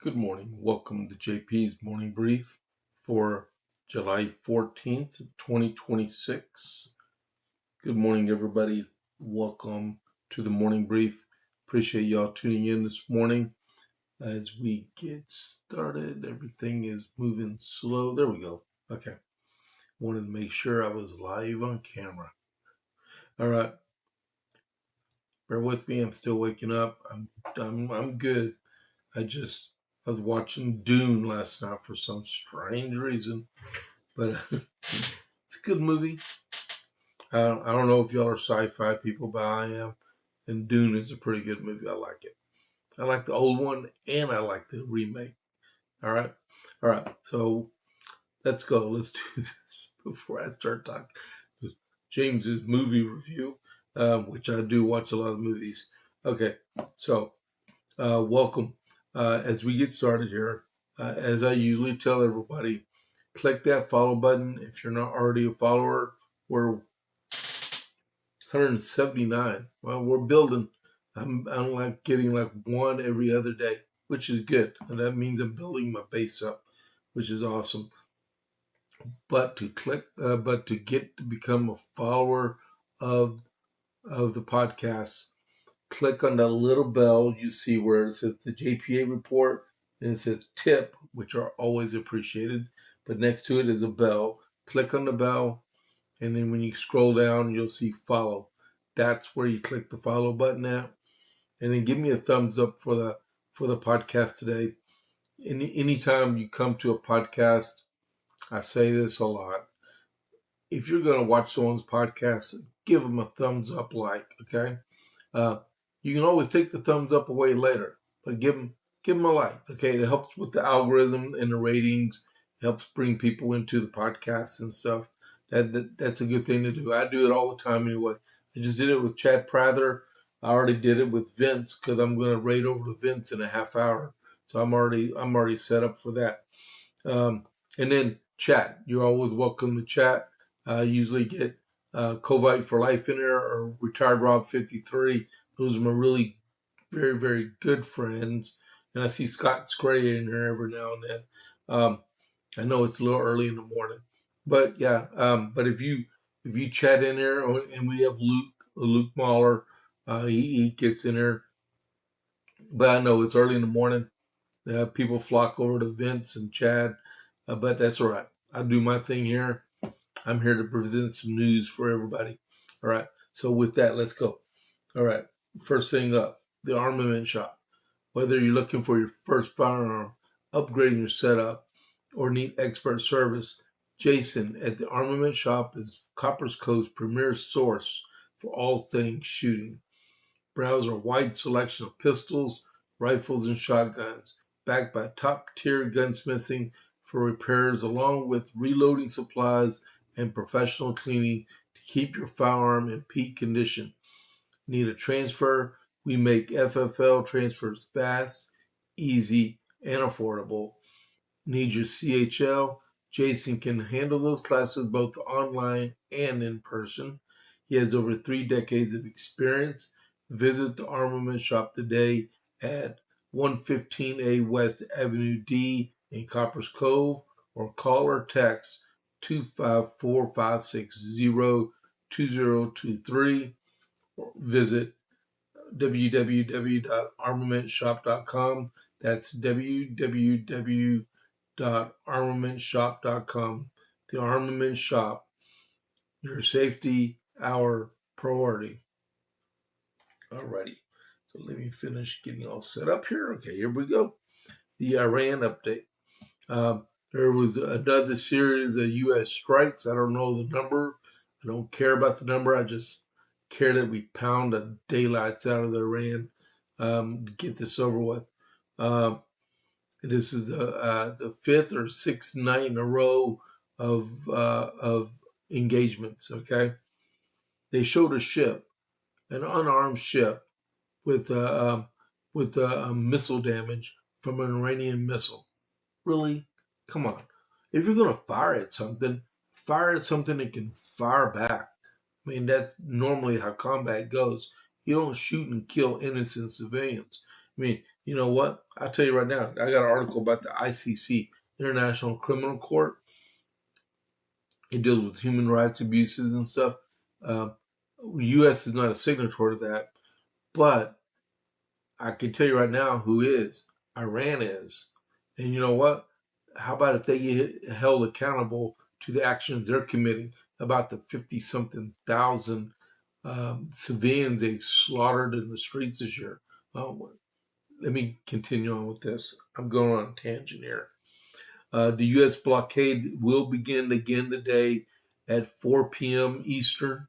Good morning. Welcome to JP's Morning Brief for July 14th, 2026. Good morning, everybody. Welcome to the Morning Brief. Appreciate y'all tuning in this morning. As we get started, everything is moving slow. There we go. Okay. Wanted to make sure I was live on camera. All right. Bear with me. I'm still waking up. I'm good. I was watching Dune last night for some strange reason, but it's a good movie. I don't know if y'all are sci-fi people, but I am, and Dune is a pretty good movie. I like it. I like the old one, and I like the remake. All right, So let's go. Let's do this before I start talking. James's movie review, which I do watch a lot of movies. Okay, so welcome. As we get started here, as I usually tell everybody, click that follow button if you're not already a follower. We're 179. Well, we're building. I'm like getting like one every other day, which is good, and that means I'm building my base up, which is awesome. But to get to become a follower of the podcast, click on that little bell you see where it says the JPA report and it says tip, which are always appreciated. But next to it is a bell. Click on the bell, and then when you scroll down, you'll see follow. That's where you click the follow button at, and then give me a thumbs up for the podcast today. Anytime you come to a podcast, I say this a lot. If you're going to watch someone's podcast, give them a thumbs up, okay. Uh, you can always take the thumbs up away later, but give them a like. Okay, it helps with the algorithm and the ratings. It helps bring people into the podcasts and stuff. That's a good thing to do. I do it all the time anyway. I just did it with Chad Prather. I already did it with Vince because I'm going to raid over to Vince in a half hour. So I'm already set up for that. And then chat. You're always welcome to chat. I usually get Covite for Life in there or Retired Rob 53. Those are my really very, very good friends. And I see Scott Scray in here every now and then. I know it's a little early in the morning, but yeah. But if you chat in there, and we have Luke Mahler, he gets in there. But I know it's early in the morning. People flock over to Vince and Chad, but that's all right. I do my thing here. I'm here to present some news for everybody. All right. So with that, let's go. All right. First thing up, the armament shop. Whether you're looking for your first firearm, upgrading your setup, or need expert service, Jason at the Armament Shop is Copper's Cove's premier source for all things shooting. Browse our wide selection of pistols, rifles, and shotguns, backed by top-tier gunsmithing for repairs along with reloading supplies and professional cleaning to keep your firearm in peak condition. Need a transfer? We make FFL transfers fast, easy, and affordable. Need your CHL? Jason can handle those classes both online and in person. He has over 3 decades of experience. Visit the Armament Shop today at 115A West Avenue D in Coppers Cove, or call or text 254-560-2023. Visit www.armamentshop.com. That's www.armamentshop.com. The Armament Shop, your safety, our priority. Alrighty. So let me finish getting all set up here. Okay, here we go. The Iran update. There was another series of U.S. strikes. I don't know the number. I don't care about the number. I just care that we pound the daylights out of Iran to get this over with. This is the fifth or sixth night in a row of engagements. Okay, they showed a ship, an unarmed ship with missile damage from an Iranian missile. Really? Come on. If you're going to fire at something that can fire back. I mean, that's normally how combat goes. You don't shoot and kill innocent civilians. I mean, You know what? I'll tell you right now. I got an article about the ICC, International Criminal Court. It deals with human rights abuses and stuff. Uh, U.S. is not a signatory to that, but I can tell you right now who is. Iran is. And you know what? How about if they get held accountable to the actions they're committing about the 50-something thousand civilians they slaughtered in the streets this year? Let me continue on with this. I'm going on a tangent here. The U.S. blockade will begin again today at 4 p.m. Eastern.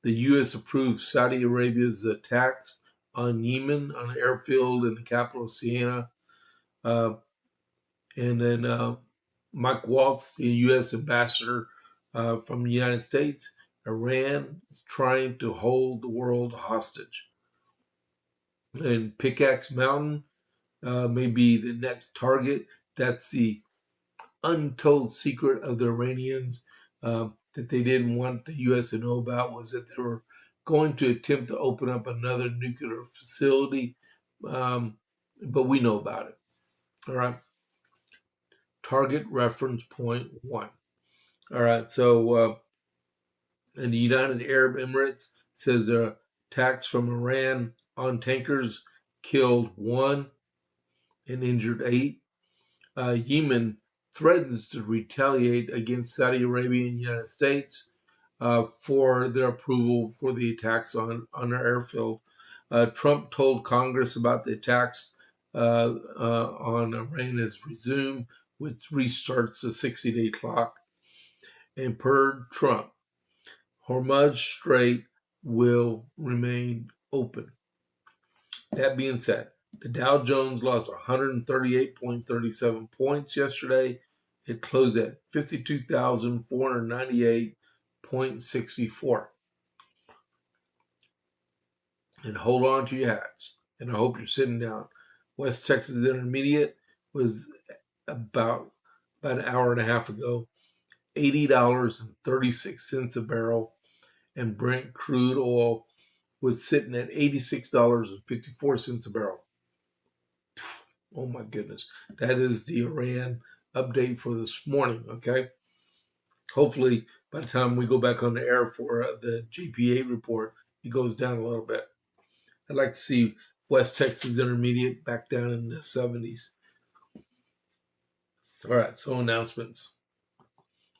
The U.S. approved Saudi Arabia's attacks on Yemen, on an airfield in the capital of Sana'a. And then Mike Waltz, the U.S. ambassador from the United States, Iran is trying to hold the world hostage. And Pickaxe Mountain may be the next target. That's the untold secret of the Iranians that they didn't want the U.S. to know about, was that they were going to attempt to open up another nuclear facility, but we know about it. All right. Target reference point 1. All right. So the United Arab Emirates says attacks from Iran on tankers killed 1 and injured 8. Yemen threatens to retaliate against Saudi Arabia and the United States for their approval for the attacks on our airfield. Trump told Congress about the attacks on Iran has resumed, which restarts the 60-day clock. And per Trump, Hormuz Strait will remain open. That being said, the Dow Jones lost 138.37 points yesterday. It closed at 52,498.64. And hold on to your hats. And I hope you're sitting down. West Texas Intermediate was about an hour and a half ago, $80.36 a barrel. And Brent crude oil was sitting at $86.54 a barrel. Oh my goodness. That is the Iran update for this morning, okay? Hopefully, by the time we go back on the air for the JPA report, it goes down a little bit. I'd like to see West Texas Intermediate back down in the 70s. All right, so announcements.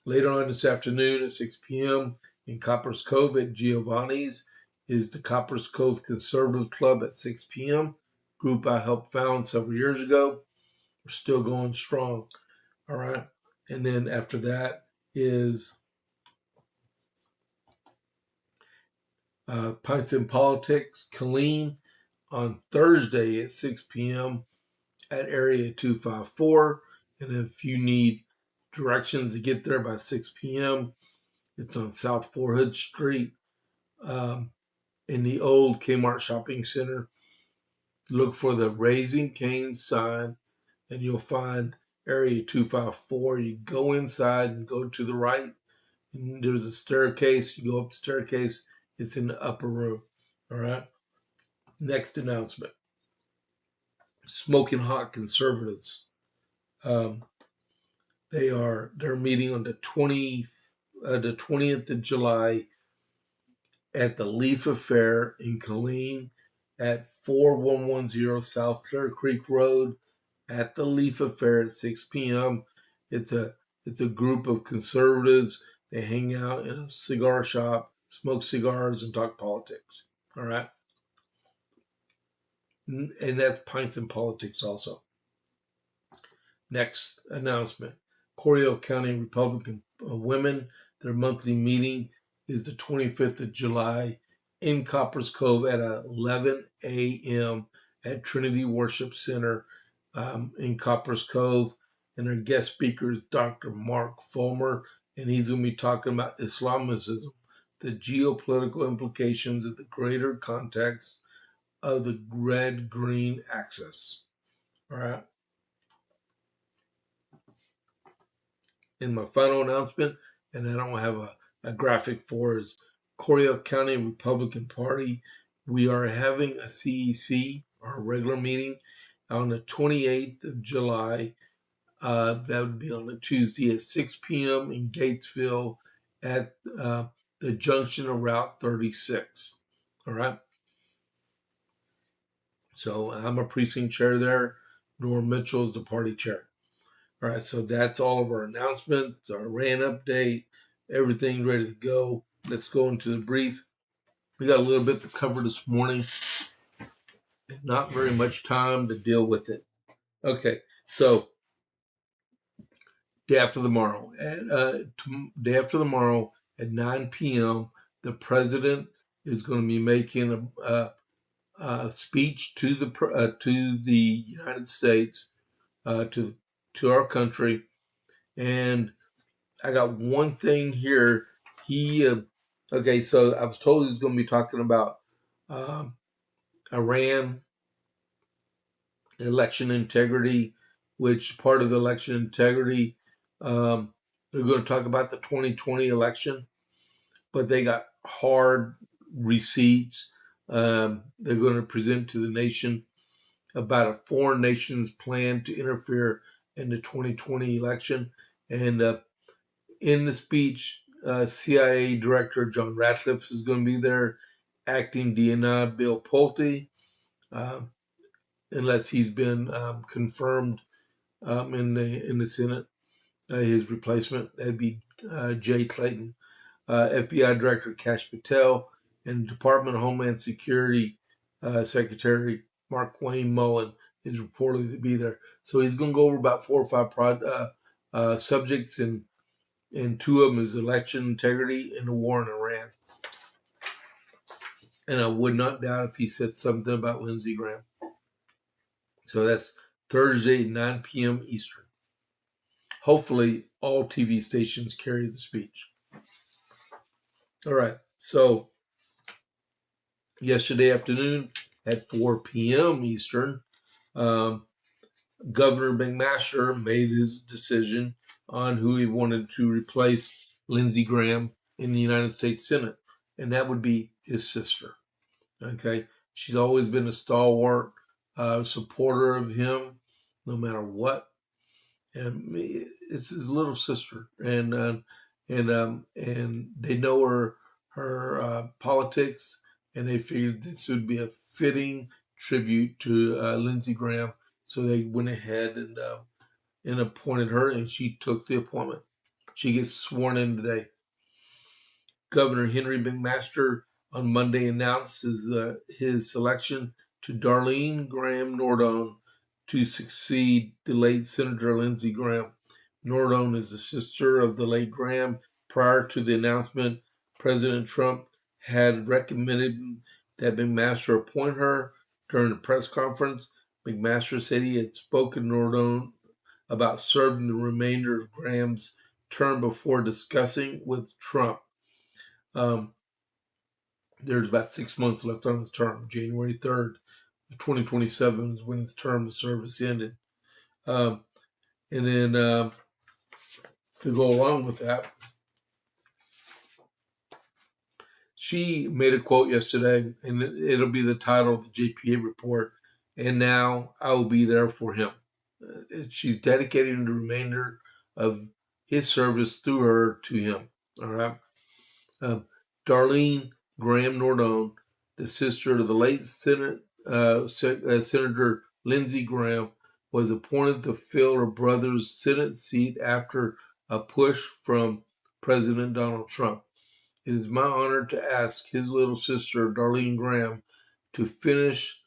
Later on this afternoon at 6 p.m. in Coppers Cove at Giovanni's is the Coppers Cove Conservative Club at 6 p.m. Group I helped found several years ago. We're still going strong. All right. And then after that is Pints and Politics, Killeen, on Thursday at 6 p.m. at Area 254. And if you need directions to get there by 6 p.m., it's on South 4 Hood Street in the old Kmart Shopping Center. Look for the Raising Cane's sign, and you'll find Area 254. You go inside and go to the right, and there's a staircase. You go up the staircase. It's in the upper room. All right. Next announcement. Smoking Hot Conservatives. They're meeting on the 20th of July at the Leaf Affair in Killeen at 4110 South Clear Creek Road at the Leaf Affair at 6 p.m. It's a group of conservatives. They hang out in a cigar shop, smoke cigars, and talk politics. All right. And that's Pints and Politics also. Next announcement. Coryell County Republican Women, their monthly meeting is the 25th of July in Coppers Cove at 11 a.m. at Trinity Worship Center in Coppers Cove. And their guest speaker is Dr. Mark Fulmer, and he's going to be talking about Islamism, the geopolitical implications of the greater context of the red-green axis. All right. In my final announcement, and I don't have a graphic for, is Coryell County Republican Party. We are having a CEC, our regular meeting, on the 28th of July. That would be on a Tuesday at 6 p.m. in Gatesville at the junction of Route 36. All right. So I'm a precinct chair there. Norm Mitchell is the party chair. All right. So that's all of our announcements, our RAN update, everything ready to go. Let's go into the brief. We got a little bit to cover this morning. Not very much time to deal with it. Okay. So day after tomorrow, at 9 p.m., the president is going to be making a speech to the United States, to our country. And I got one thing here. Okay, so I was told he's going to be talking about Iran, election integrity, which part of election integrity, they're going to talk about the 2020 election, but they got hard receipts. They're going to present to the nation about a foreign nation's plan to interfere in the 2020 election. And in the speech, CIA Director John Ratcliffe is going to be there, acting DNI Bill Pulte, unless he's been confirmed in the Senate. His replacement, that'd be Jay Clayton. FBI Director Kash Patel, and Department of Homeland Security Secretary Mark Wayne Mullen is reported to be there. So he's going to go over about 4 or 5 subjects, and two of them is election integrity and the war in Iran. And I would not doubt if he said something about Lindsey Graham. So that's Thursday, 9 p.m. Eastern. Hopefully, all TV stations carry the speech. All right. So yesterday afternoon at 4 p.m. Eastern, Governor McMaster made his decision on who he wanted to replace Lindsey Graham in the United States Senate, and that would be his sister. Okay, she's always been a stalwart supporter of him, no matter what. And it's his little sister, and they know her politics, and they figured this would be a fitting tribute to Lindsey Graham, so they went ahead and appointed her, and she took the appointment. She gets sworn in today. Governor Henry McMaster on Monday announced his selection to Darlene Graham Nordone to succeed the late Senator Lindsey Graham. Nordone is the sister of the late Graham. Prior to the announcement, President Trump had recommended that McMaster appoint her. During the press conference, McMaster said he had spoken to Nordone about serving the remainder of Graham's term before discussing with Trump. There's about 6 months left on his term. January 3rd of 2027 is when his term of service ended. And then to go along with that, she made a quote yesterday, and it'll be the title of the JPA report, and now I will be there for him. She's dedicating the remainder of his service through her to him. All right. Darlene Graham Nordone, the sister of the late Senator Lindsey Graham, was appointed to fill her brother's Senate seat after a push from President Donald Trump. It is my honor to ask his little sister, Darlene Graham, to finish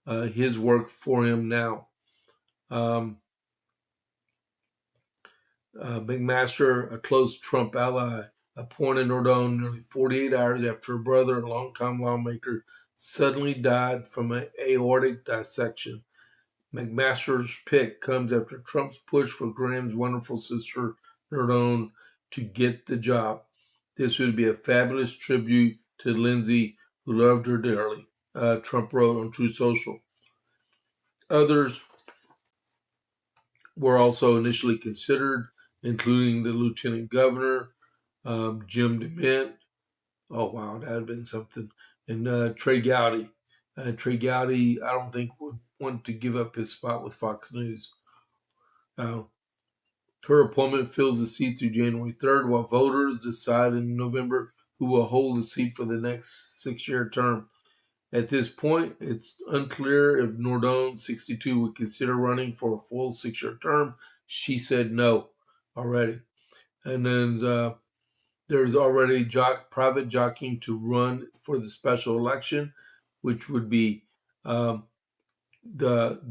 his work for him now. McMaster, a close Trump ally, appointed Nordone nearly 48 hours after her brother and longtime lawmaker suddenly died from an aortic dissection. McMaster's pick comes after Trump's push for Graham's wonderful sister Nordone to get the job. This would be a fabulous tribute to Lindsey, who loved her dearly, Trump wrote on Truth Social. Others were also initially considered, including the Lieutenant Governor, Jim DeMint. Oh, wow, that would have been something. And Trey Gowdy. Trey Gowdy, I don't think would want to give up his spot with Fox News. Uh, Her appointment fills the seat through January 3rd, while voters decide in November who will hold the seat for the next 6-year term. At this point, it's unclear if Nordon, 62, would consider running for a full 6-year term. She said no already. And then there's already private jockeying to run for the special election, which would be the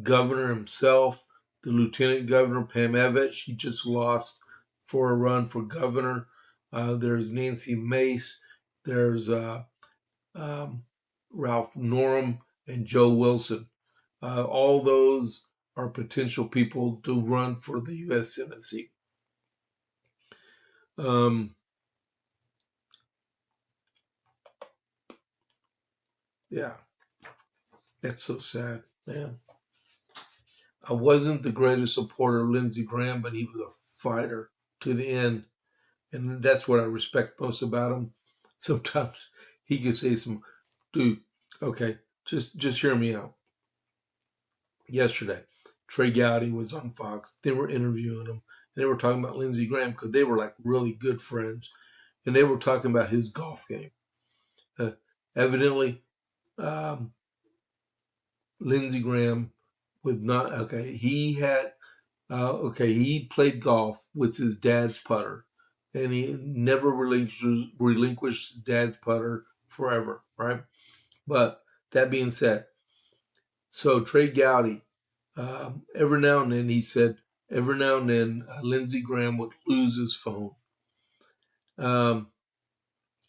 governor himself, the lieutenant governor, Pam Evett. She just lost for a run for governor. There's Nancy Mace. There's Ralph Northam and Joe Wilson. All those are potential people to run for the U.S. Senate seat. Yeah, that's so sad, man. I wasn't the greatest supporter of Lindsey Graham, but he was a fighter to the end. And that's what I respect most about him. Sometimes he could say dude, okay, just hear me out. Yesterday, Trey Gowdy was on Fox. They were interviewing him. And they were talking about Lindsey Graham because they were like really good friends. And they were talking about his golf game. Evidently, Lindsey Graham was not, okay, he played golf with his dad's putter. And he never relinquished his dad's putter forever, right? But that being said, so Trey Gowdy, every now and then, he said, every now and then, Lindsey Graham would lose his phone. And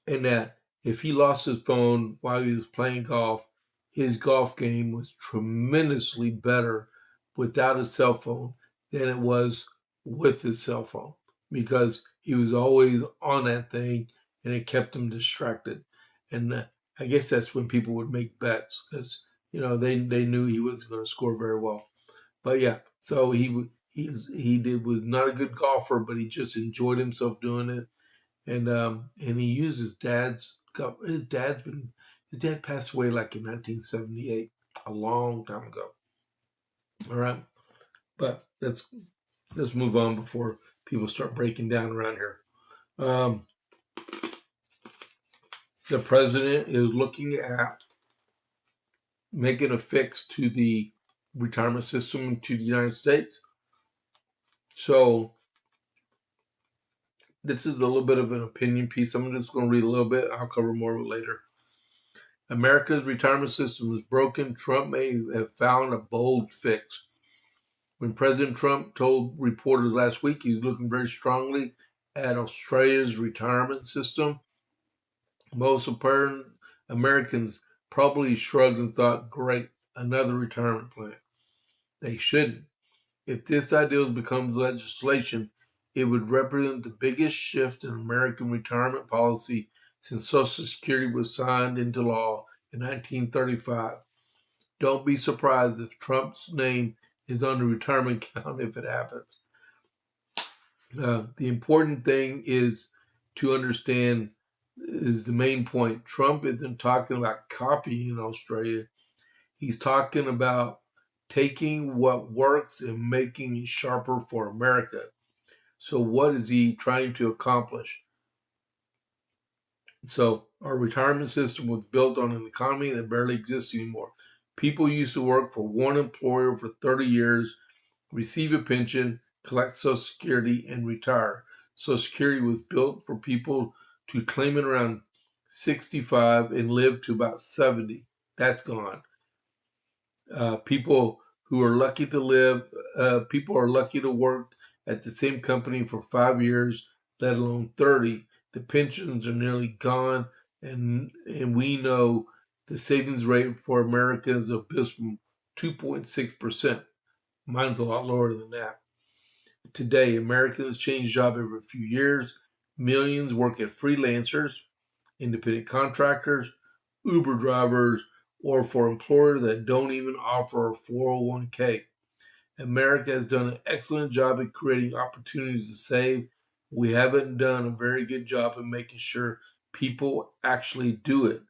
that if he lost his phone while he was playing golf, his golf game was tremendously better without his cell phone than it was with his cell phone, because he was always on that thing and it kept him distracted. And I guess that's when people would make bets, because they knew he wasn't going to score very well. But yeah, so he was not a good golfer, but he just enjoyed himself doing it. And he used his dad passed away like in 1978, a long time ago. All right, but let's move on before people start breaking down around here. The president is looking at making a fix to the retirement system to the United States. So this is a little bit of an opinion piece. I'm just going to read a little bit. I'll cover more of it later. America's retirement system is broken. Trump may have found a bold fix. When President Trump told reporters last week he was looking very strongly at Australia's retirement system, most apparent Americans probably shrugged and thought, great, another retirement plan. They shouldn't. If this ideal becomes legislation, it would represent the biggest shift in American retirement policy since Social Security was signed into law in 1935. Don't be surprised if Trump's name is on the retirement count if it happens. The important thing is to understand is the main point. Trump isn't talking about copying Australia. He's talking about taking what works and making it sharper for America. So what is he trying to accomplish? So our retirement system was built on an economy that barely exists anymore. People used to work for one employer for 30 years, receive a pension, collect Social Security, and retire. Social Security was built for people to claim it around 65 and live to about 70. That's gone. People are lucky to work at the same company for 5 years, let alone 30. The pensions are nearly gone, and we know the savings rate for Americans is abysmal, 2.6%. Mine's a lot lower than that. Today, Americans change jobs every few years. Millions work as freelancers, independent contractors, Uber drivers, or for employers that don't even offer a 401k. America has done an excellent job at creating opportunities to save. We haven't done a very good job of making sure people actually do it.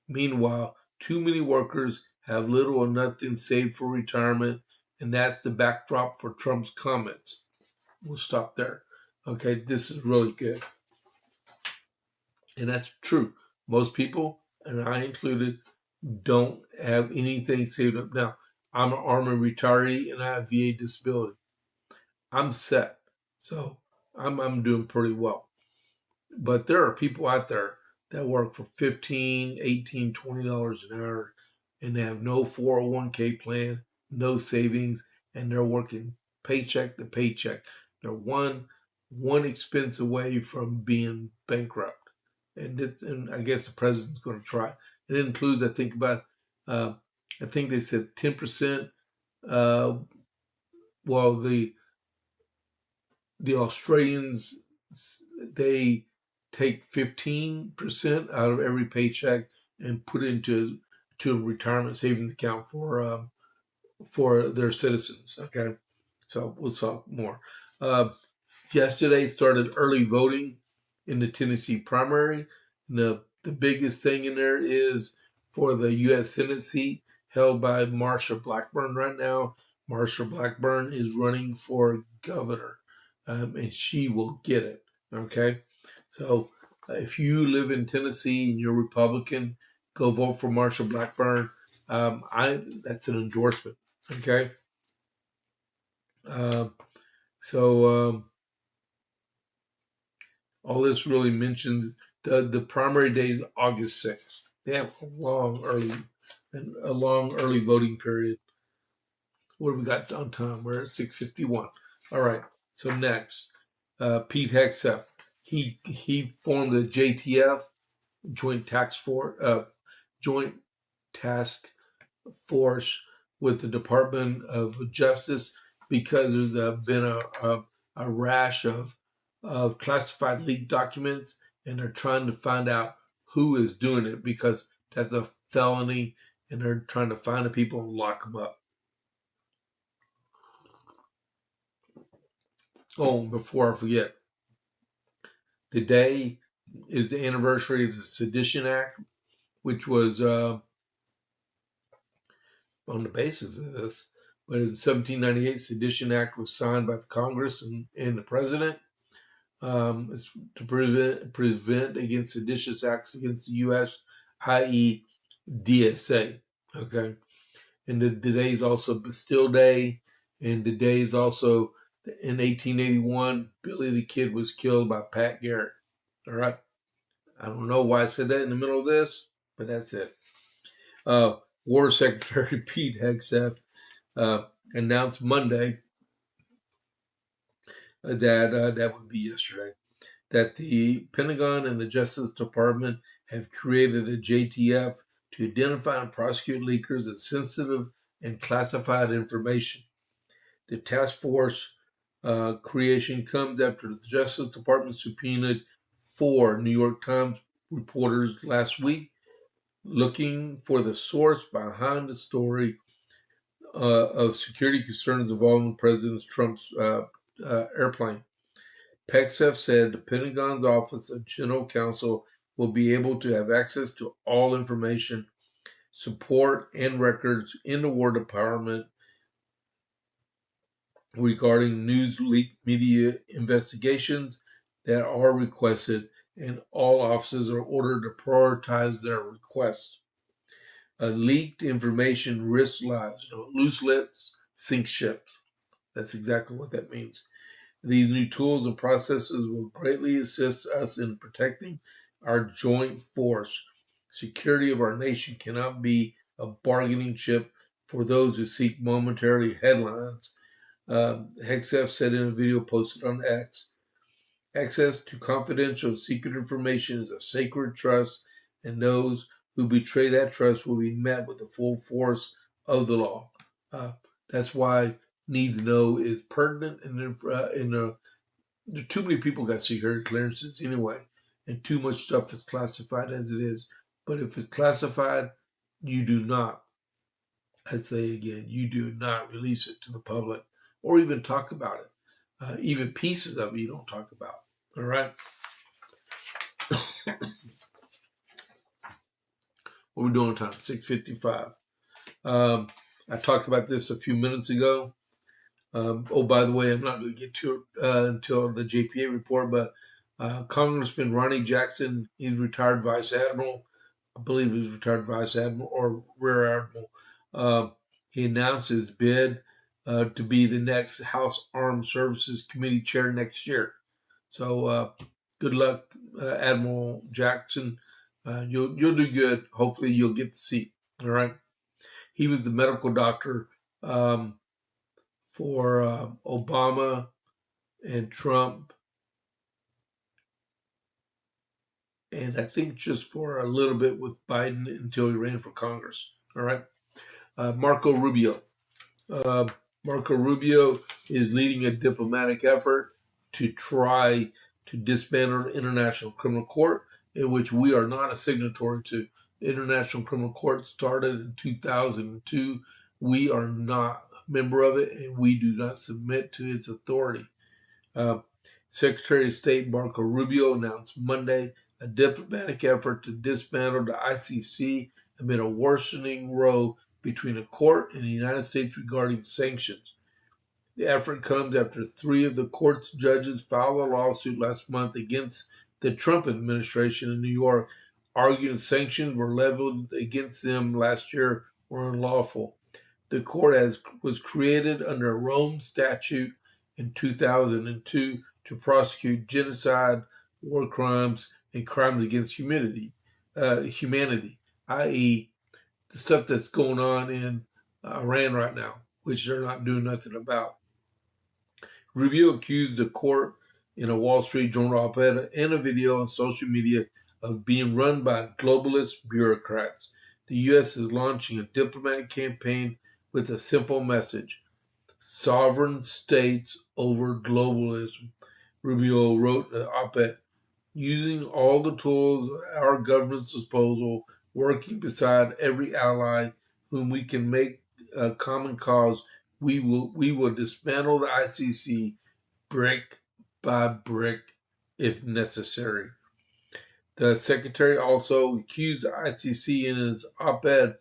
Meanwhile, too many workers have little or nothing saved for retirement, and that's the backdrop for Trump's comments. We'll stop there. Okay, this is really good. And that's true. Most people, and I included, don't have anything saved up. Now, I'm an Army retiree and I have VA disability. I'm set. So I'm doing pretty well. But there are people out there that work for $15, $18, $20 an hour and they have no 401k plan, no savings, and they're working paycheck to paycheck. They're one expense away from being bankrupt. And I guess the president's going to try. It includes, I think I think they said 10%. Well, the Australians, they take 15% out of every paycheck and put it into a retirement savings account for their citizens. Okay, so we'll talk more. Yesterday started early voting in the Tennessee primary. And the biggest thing in there is for the U.S. Senate seat held by Marsha Blackburn right now. Marsha Blackburn is running for governor, and she will get it. Okay, so if you live in Tennessee and you're Republican, go vote for Marsha Blackburn. That's an endorsement. Okay, so all this really mentions the primary day is August 6th. They have a long early voting period. What have we got on time? We're at 6:51. All right. So next, Pete Hegseth. He formed a JTF, Joint Task Force with the Department of Justice because there's been a rash of classified leaked documents, and they're trying to find out who is doing it because that's a felony, and they're trying to find the people and lock them up. Oh, before I forget, today is the anniversary of the Sedition Act, which was on the basis of this. But in the 1798 Sedition Act was signed by the Congress and the President. It's to prevent against seditious acts against the U.S., i.e., DSA. Okay, and today is also Bastille Day, and today is also in 1881, Billy the Kid was killed by Pat Garrett. All right, I don't know why I said that in the middle of this, but that's it. War Secretary Pete Hegseth announced Monday that would be yesterday, that the Pentagon and the Justice Department have created a JTF to identify and prosecute leakers of sensitive and classified information. The task force creation comes after the Justice Department subpoenaed 4 New York Times reporters last week looking for the source behind the story of security concerns involving President Trump's airplane. Hegseth said the Pentagon's Office of General Counsel will be able to have access to all information, support, and records in the War Department regarding news leak media investigations that are requested, and all offices are ordered to prioritize their requests. Leaked information risks lives. Loose lips sink ships. That's exactly what that means. These new tools and processes will greatly assist us in protecting our joint force. Security of our nation cannot be a bargaining chip for those who seek momentary headlines. Hegseth said in a video posted on X, access to confidential secret information is a sacred trust, and those who betray that trust will be met with the full force of the law. That's why need to know is pertinent, and there are too many people got security clearances anyway, and too much stuff is classified as it is. But if it's classified, you do not, I say again, you do not release it to the public or even talk about it. Even pieces of it you don't talk about. All right? What are we doing on time? 6:55. I talked about this a few minutes ago. Oh, by the way, I'm not going to get to it until the JPA report, but Congressman Ronnie Jackson, he's retired Vice Admiral. I believe he's retired Vice Admiral or Rear Admiral. Uh, he announced his bid to be the next House Armed Services Committee chair next year. So good luck, Admiral Jackson. You'll do good. Hopefully, you'll get the seat. All right. He was the medical doctor for Obama and Trump, and I think just for a little bit with Biden until he ran for Congress. All right. Marco Rubio. Uh, Marco Rubio is leading a diplomatic effort to try to dismantle the International Criminal Court, in which we are not a signatory to. The International Criminal Court started in 2002. We are not a member of it, and we do not submit to its authority. Uh, Secretary of State Marco Rubio announced Monday a diplomatic effort to dismantle the ICC amid a worsening row between the court and the United States regarding sanctions. The effort comes after three of the court's judges filed a lawsuit last month against the Trump administration in New York, arguing sanctions were leveled against them last year were unlawful. The court was created under a Rome Statute in 2002 to prosecute genocide, war crimes, and crimes against humanity, i.e., the stuff that's going on in Iran right now, which they're not doing nothing about. Rubio accused the court in a Wall Street Journal op-ed and a video on social media of being run by globalist bureaucrats. The U.S. is launching a diplomatic campaign with a simple message: sovereign states over globalism. Rubio wrote in the op-ed, using all the tools at our government's disposal, working beside every ally whom we can make a common cause, we will dismantle the ICC brick by brick if necessary. The secretary also accused the ICC in his op-ed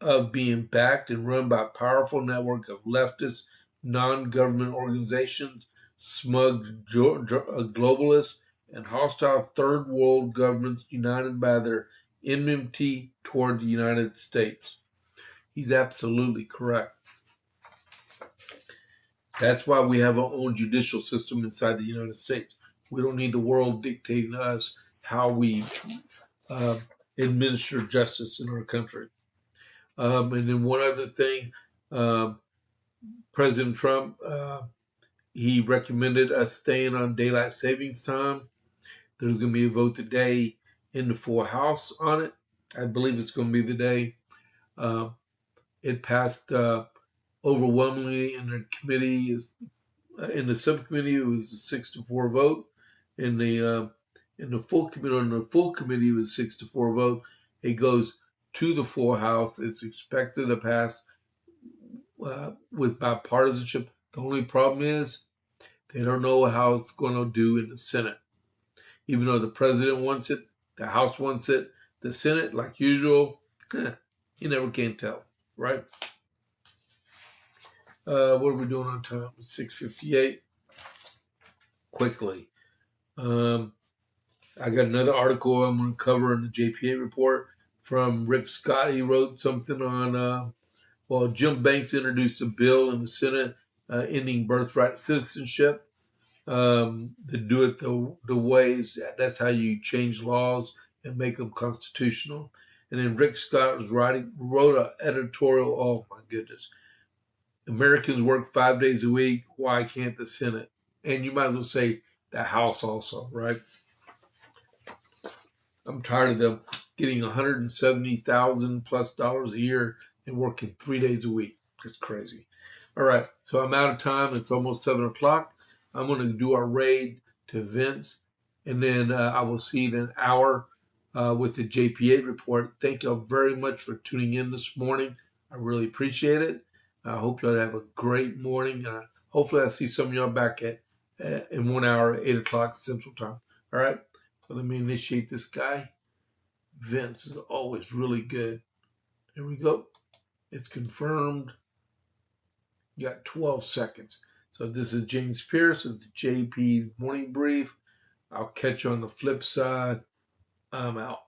of being backed and run by a powerful network of leftist non-government organizations, smug globalists, and hostile third world governments united by their enmity toward the United States. He's absolutely correct. That's why we have our own judicial system inside the United States. We don't need the world dictating to us how we administer justice in our country. And then one other thing, President Trump, he recommended us staying on daylight savings time. There's going to be a vote today in the full House on it. I believe it's going to be the day. It passed overwhelmingly in the committee. In the subcommittee, it was a 6-4 vote. In the full committee, it was 6-4 vote. It goes to the full House. It's expected to pass with bipartisanship. The only problem is they don't know how it's going to do in the Senate. Even though the president wants it, the House wants it, the Senate, like usual, you never can tell, right? What are we doing on time? It's 6:58. Quickly. I got another article I'm going to cover in the JPA report from Rick Scott. He wrote something on, Jim Banks introduced a bill in the Senate ending birthright citizenship. To do it the ways, that's how you change laws and make them constitutional. And then Rick Scott wrote an editorial. Oh my goodness. Americans work 5 days a week. Why can't the Senate? And you might as well say the House also, right? I'm tired of them getting $170,000+ a year and working 3 days a week. It's crazy. All right, so I'm out of time. It's almost 7 o'clock. I'm going to do our raid to Vince, and then I will see you in an hour with the JPA report. Thank you all very much for tuning in this morning. I really appreciate it. I hope y'all have a great morning. Hopefully, I'll see some of y'all back in 1 hour, 8 o'clock Central Time. All right, so let me initiate this guy. Vince is always really good. Here we go. It's confirmed. You got 12 seconds. So this is James Pierce of the JP's Morning Brief. I'll catch you on the flip side. I'm out.